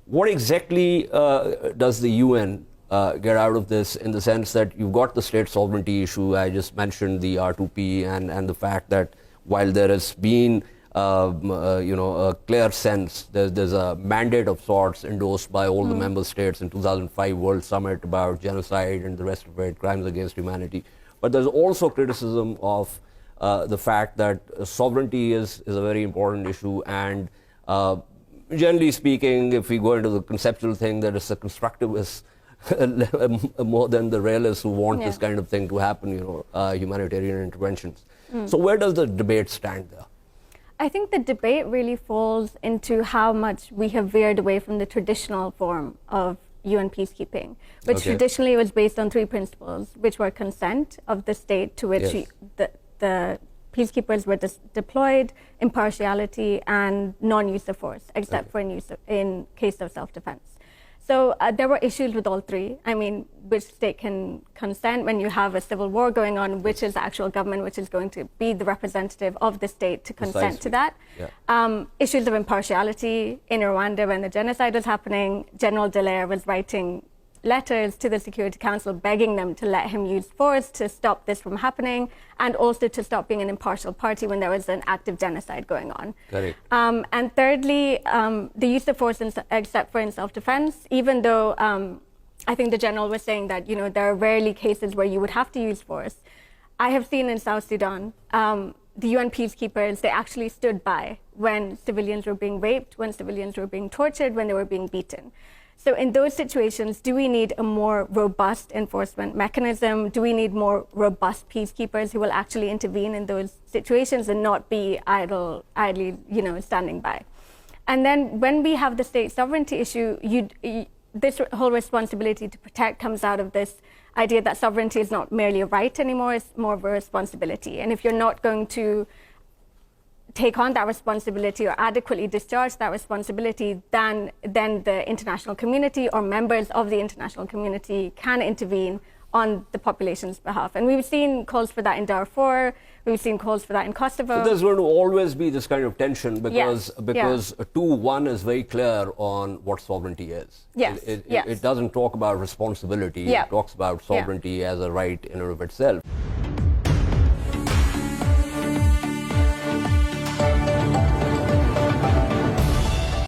What exactly does the UN get out of this, in the sense that you've got the state sovereignty issue? I just mentioned the R2P and the fact that while there has been a clear sense, there's a mandate of sorts endorsed by all the member states in 2005 World Summit about genocide and the rest of it, crimes against humanity. But there's also criticism of the fact that sovereignty is a very important issue, and generally speaking, if we go into the conceptual thing, that it's a constructivist more than the realists who want this kind of thing to happen, humanitarian interventions. So where does the debate stand there? I think the debate really falls into how much we have veered away from the traditional form of UN peacekeeping, which traditionally was based on three principles, which were consent of the state to which the peacekeepers were deployed, impartiality, and non-use of force, except for in case of self-defense. So there were issues with all three. I mean, which state can consent when you have a civil war going on, which is the actual government which is going to be the representative of the state to consent to that. Issues of impartiality. In Rwanda, when the genocide was happening, General Dallaire was writing letters to the Security Council begging them to let him use force to stop this from happening, and also to stop being an impartial party when there was an active genocide going on. And thirdly, the use of force except for in self-defense, even though I think the general was saying that there are rarely cases where you would have to use force. I have seen in South Sudan, the UN peacekeepers, they actually stood by when civilians were being raped, when civilians were being tortured, when they were being beaten. So in those situations, do we need a more robust enforcement mechanism? Do we need more robust peacekeepers who will actually intervene in those situations and not be idly, standing by? And then when we have the state sovereignty issue, this whole responsibility to protect comes out of this idea that sovereignty is not merely a right anymore, it's more of a responsibility. And if you're not going to take on that responsibility or adequately discharge that responsibility, then the international community or members of the international community can intervene on the population's behalf. And we've seen calls for that in Darfur, we've seen calls for that in Kosovo. So there's going to always be this kind of tension because 2.1 is very clear on what sovereignty is. It doesn't talk about responsibility, it talks about sovereignty as a right in and of itself.